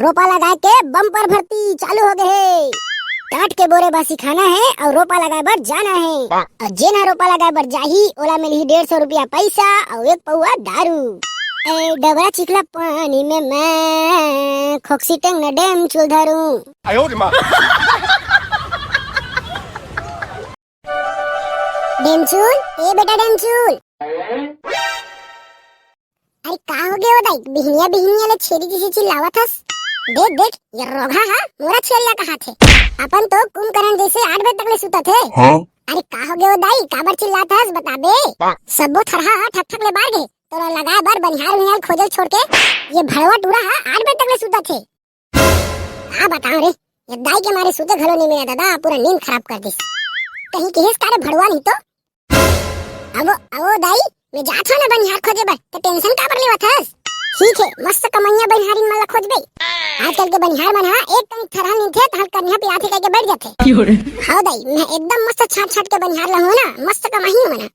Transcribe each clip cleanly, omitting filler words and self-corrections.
रोपा लगा के बम्पर भर्ती चालू हो गए है। टाट के बोरे बासी खाना है और रोपा लगाए बर जाना है। और जेना रोपा लगाए बर जाही ओला मिलही 150 रुपया पैसा और 1 पौआ दारू। ए डबरा चिखला पानी में मैं खोक्सी टेंग न डेम चुल धरूं। डेमचूल, ए बेटा डेमचूल। अरे का हो गया हो दाई, बिहनिया बिहनिया ले छेरी जैसी चिल्लावत हस। देख देख ये रोगा हा मोरा छेलिया का हाथ है। अपन तो कुंभकर्ण जैसे 8 बजे तक ले सुतत है। अरे का हो गया हो दाई, काबर चिल्लात हस बता बे। सबो थरहा ठक ठक ले बार गए तोरा लगाए बार बनिहार विहार खोजल छोड़ के ये भड़वा टूरा हा 8 बजे तक ले सुतत है। आ बताओ रे, ये दाई के मारे सुते घलो नहीं मिला दादा, पूरा नींद खराब कर दिस। कहीं केस कारे भड़वा नहीं तो अब दाई मैं जात हो ना बनिहार खोजे बर, तो टेंशन का पर लेवत हस। ठीक है, मस्त कमैया बनिहारिन मन ला खोजबे। आजकल के बनिहार मन हा एक कहीं थरहा नहीं थे तहल कन्या पियाथे कह के बैठ जाथे। हां दाई, मैं एकदम मस्त छाट छाट के बनिहार ला हो ना, मस्त कमाही मना।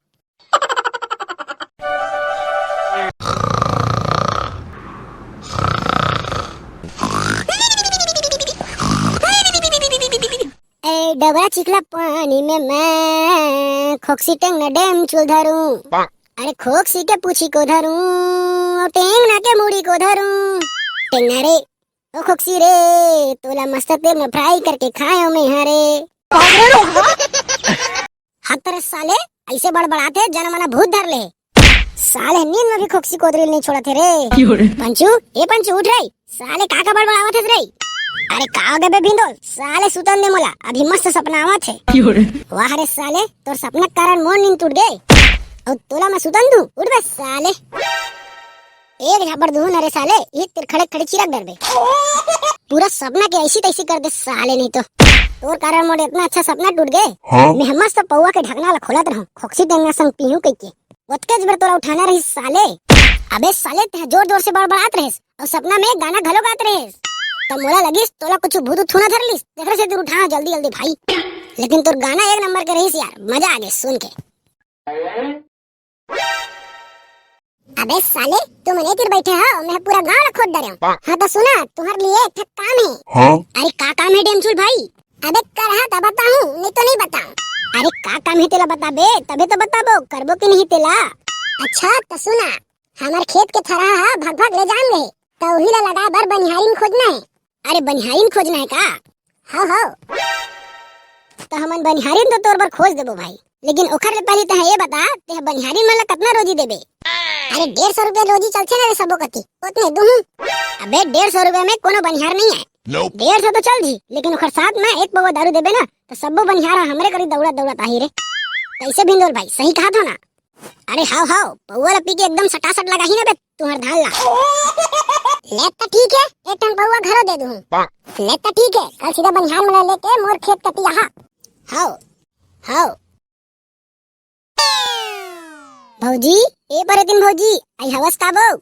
ए डबरा चिखला पानी में मैं खोक्सी टेंग न डेम चुल धरूं। अरे खोक्सी के पूछी को धरूं, टेंग ना के मुड़ी को धरूं। टेंग ना रे ओ खोक्सी रे, तोला मस्त तेल में फ्राई करके खायो मैं हरे। हाथ तरह साले ऐसे बड़बड़ाते जन मना भूत धर ले। साले नींद में भी खोक्सी कोदरिल नहीं छोड़ा थे रे। पंचू, ए पंचू उठ रे, साले काका बड़बड़ावत है रे। अरे का गए बे भिंडोल, साले सुतन दे मोला, अभी मस्त सपना आवत है। वाह रे साले, तोर सपना के कारण मोर नींद टूट गए और तोला मैं सुतन दूं। उठ बे साले, एक झापड़ दूं ना रे साले, ये तेरे खड़े खड़े चिरक डर बे। पूरा सपना के ऐसी तैसी कर दे साले, नहीं तो तोर कारण मोर इतना अच्छा सपना टूट गए। मैं मस्त पौवा के ढकना ला खोलत रहूं, खोक्सी टेंगा संग पीहू कह के वतकेज बर तोरा उठाना रही साले। अबे साले ते जोर जोर से बड़बड़ात रहिस और सपना में गाना घलो गात रहिस, तब मोला लगिस तोला कुछ भूत थूना धर लिस, देखरे से तू उठा जल्दी जल्दी भाई। लेकिन तोर गाना एक नंबर के रहिस यार, मजा आ गया सुन के। अबे साले तुम नेतिर बैठे हो, मैं पूरा गांव खोद डरे हूं। हाँ तो सुना, तुम्हारे लिए एक काम है। अरे का काम है डेमचूल भाई? अबे कर हाँ तो बताऊं, नहीं तो नहीं बताऊं। अरे का काम है तेला बता बे, तबे तो बताबो, करबो कि नहीं तेला। अच्छा तो सुना, हमारे खेत के थरा भाग भाग ले जान गए, तो वही ला लगा बार बनिहारिन खोजना है। अरे बनिहारिन खोजना है का? हाँ तो हमन बनिहारिन तो तोर बर खोज देबो भाई, लेकिन ओखर ले पहले ते ये बता ते बनिहारिन मन ला कितना रोजी देबे? अरे 150 रुपया रोजी चलछे ना रे सबो कती, उतने दूं। अबे 150 रुपया में कोनो बनिहार नहीं है। 150 तो चल जी, लेकिन ओखर साथ में 1 पौवा दारू देबे ना तो सबो बनिहार हमरे करी दौड़ा दौड़ा आही रे। कैसे भिंडोल भाई, सही कहा था ना? अरे हाओ पौवा ला पी के एकदम सटासट लगा ही ना बे तुम्हार धान ला। ले तो ठीक है, एक टन पौवा घरो दे दूं। ले तो ठीक है, कल सीधा बनिहार मन लेके मोर खेत कती आहा। हाओ भौजी, ए परतिन भौजी, आई हवस का बो?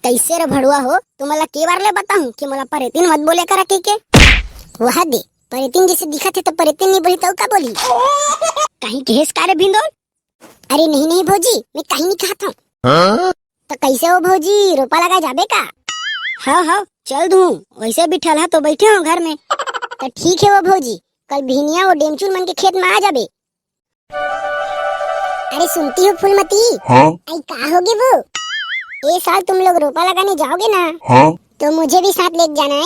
कैसे रे भड़ुआ हो, तुम्हारा के बार ले बताऊं कि मोला परतिन मत बोले करा के। वह दे परतिन जैसे दिखत है तो परतिन नहीं बोली तो का बोली? कहीं केस का रे भिंडोल? अरे नहीं भौजी, मैं कहीं नहीं कहता हूँ। तो कैसे हो भौजी, रोपा लगा जाबे का? हाँ चल दूं, वैसे भी ठलहा तो बैठे हो घर में। तो ठीक है वो भौजी, कल भिनिया और डेमचूल मन के खेत में आ जाबे। अरे सुनती हो फूलमती? आई का होगी वो? ये साल तुम लोग रोपा लगाने जाओगे ना? तो मुझे भी साथ ले जाना है।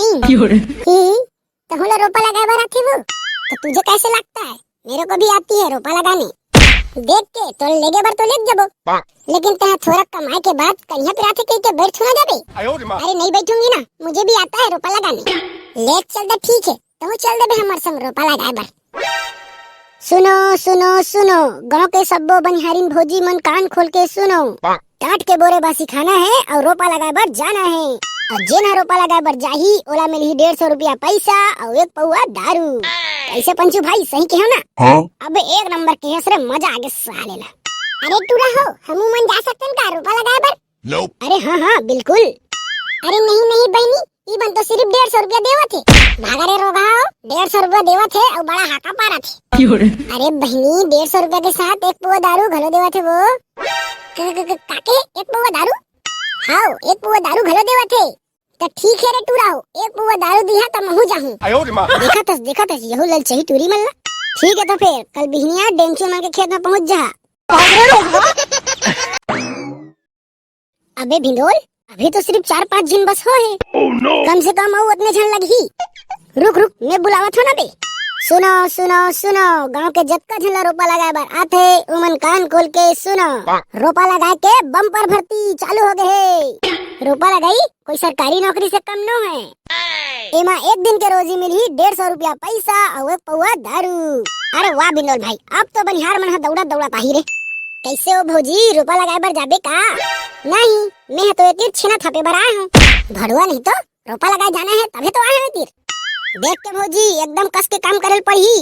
तो होला रोपा लगाए बार आती वो, तो तुझे कैसे लगता है? मेरे को भी आती है रोपा लगाने, देख के तो लेगे बार तो ले जाबो, लेकिन तहाँ थोड़ा कमाई के बाद कन्या पिराथे कह के बैठ ना जाबे। अरे नहीं बैठूंगी ना, मुझे भी आता है रोपा लगाने। ले चल दे, ठीक है तो चल दे हमारे संग रोपा लगाए बार। सुनो, गाँव के सबो बनिहारिन भौजी मन कान खोल के सुनो। टाट के बोरे बासी खाना है और रोपा लगाए बर जाना है। और जेना रोपा लगाए बर जाही ओला मिलही 150 रुपया पैसा और 1 पौवा दारू। कैसे पंचू भाई, सही कहो ना? अबे एक नंबर के हंस रे, मजा आ गया साले ला। अरे टूरा हो, हमू मन जा सकते हैं का रोपा लगाए बर? अरे हाँ बिल्कुल। अरे नहीं बहनी, ई बन तो सिर्फ 150 रुपया देवत है। भागा रे रोगा हो, 150 रुपया देवत है और बड़ा हाका पारा थे। अरे बहनी 150 रुपया के साथ 1 पौवा दारू घलो देवत है वो। काके 1 पौवा दारू? हाउ एक पुआ दारू घलो देवा थे तो ठीक है रे टूराओ, एक पुआ दारू दिया तो महू जाहूं। देखा तस यहू लल सही टूरी मल्ला। ठीक है तो फिर कल बिहनिया डेंचू मन के खेत में पहुंच जा। अबे भिंडोल, अभी तो सिर्फ 4-5 दिन बस हो है। कम से कम और उतने झन लगी। रुक मैं बुलावत हो ना बे। सुनो गांव के जत्का झन रोपा लगाए बार आथे उमन कान खोल के सुनो। रोपा लगाए के बम्पर भर्ती चालू हो गए। रोपा लगाई कोई सरकारी नौकरी से कम न है। एमा एक दिन के रोजी मिली 150 रुपया पैसा और एक पौआ दारू। अरे वाह बिंदोल भाई, अब तो बनिहार मन दौड़ा ताही रे। कैसे हो भौजी, रोपा लगाए बर जाबे का? नहीं, मैं तो ये तीर छीना थापे बर आया हूँ। भड़ुआ नहीं तो रोपा लगाए जाना है तभी तो आया है तीर। देख के भौजी एकदम कस के काम करल पड़ी।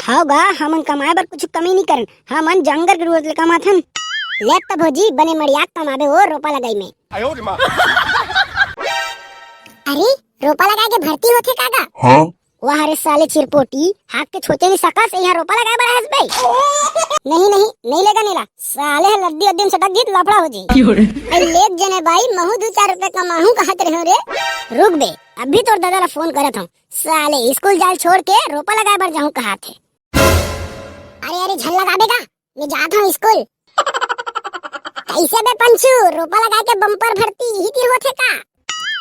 होगा हमन कमाए बर कुछ कमी नहीं करन, हमन जंगल के रोज ले कमाथन। ले तो भौजी बने मड़ियात कमाबे हो रोपा लगाई में। अरे रोपा लगाए के भर्ती होथे काका? हां वाह रे साले चिरपोटी, हाथ के छोटे नहीं सका से यहाँ रोपा लगाए बर हस बे। नहीं लेगा नीला साले लड्डी उद्यम सटक गीत लफड़ा हो जी। लेक जने भाई महू 2-4 रुपए कमाहू कहत रहे रे। रुक बे, अभी तोर दादा ला फोन करत हूं। साले स्कूल जाल छोड़ के रोपा लगाए बर जाऊं कहा थे। अरे झल लगाबे का, मैं जात हूं स्कूल। कैसे बे पंचू, रोपा लगाए के बम्पर भर्ती ही तीर होथे का?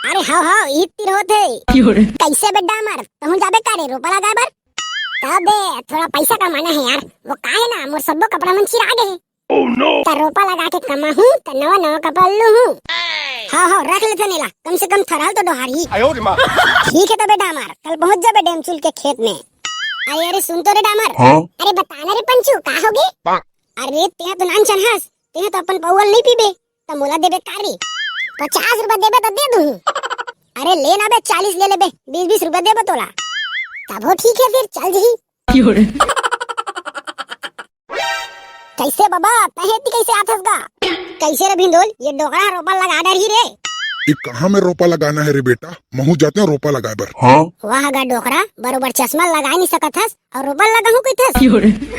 अरे हाँ ही तीर होथे। कैसे बे डामर, तहु जाबे का रे रोपा लगाए बर? तबे थोड़ा पैसा कमाना है यार, वो काहे ना मोर सबो कपड़ा मन चिरा गए। तो रोपा लगा के कमाहू तो नवा कपड़ा लूहू। हाँ रख लेते नीला, कम से कम थराल तो डोहारी। ठीक है तो बे डामर, कल पहुंच जाबे डेमचुल के खेत में। अरे सुन तो रे डामर। अरे बताना रे पंचू का होगे? अरे तेरा तो नान चनहस, तेरा तो अपन पौवल नहीं पीबे तो मोला देबे कारी। 50 रुपए देबे तो दे दूं। अरे ले ना बे 40 ले ले बे, 20-20 रुपए देबे तोला। तब हो ठीक है फिर चल जी। कैसे बाबा तहेती कैसे आथस गा? कैसे रे भिंडोल, ये डोकरा रोपा लगा डर ही रे। ये कहाँ में रोपा लगाना है रे बेटा, महू जाते हैं रोपा लगाए बर। वाह गा डोकरा, बरोबर चश्मा लगा नहीं सकत हस और रोपा लगाहू कइथस।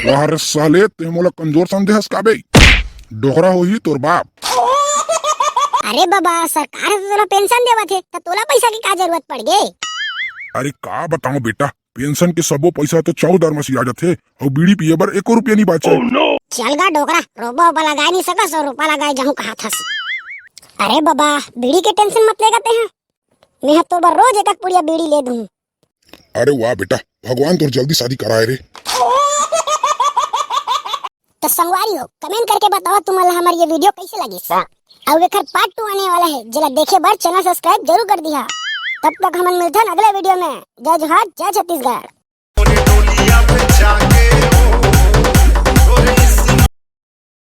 वाह रे साले, ते मोला कमजोर समझे का बे? डोकरा हो ही तोर बाप। अरे बाबा सरकार तो तोला पेंशन देवत है, तो तोला पैसा की का जरूरत पड़ गए? अरे का बताऊं बेटा, पेंशन के सबो पैसा तो 14 में से आ जाते और बीड़ी पिए बर 1 रुपया नहीं बचे। चल गा डोकरा, रोपा लगा नहीं सकस और रोपा लगाए जाऊं कहा थस। अरे बाबा बीड़ी के टेंशन मत लेगा ते हैं, मैं तो बर रोज एक पुड़िया बीड़ी ले दूं। अरे वाह बेटा, भगवान तो जल्दी शादी कराए रे। तो संगवारी हो कमेंट करके बताओ तुम्हारा हमारी ये वीडियो कैसे लगी। और एकर पार्ट 2 आने वाला है, जरा देखे बार चैनल सब्सक्राइब जरूर कर दिया। तब तक हम मिलते हैं अगले वीडियो में। जय जोहार, जय छत्तीसगढ़।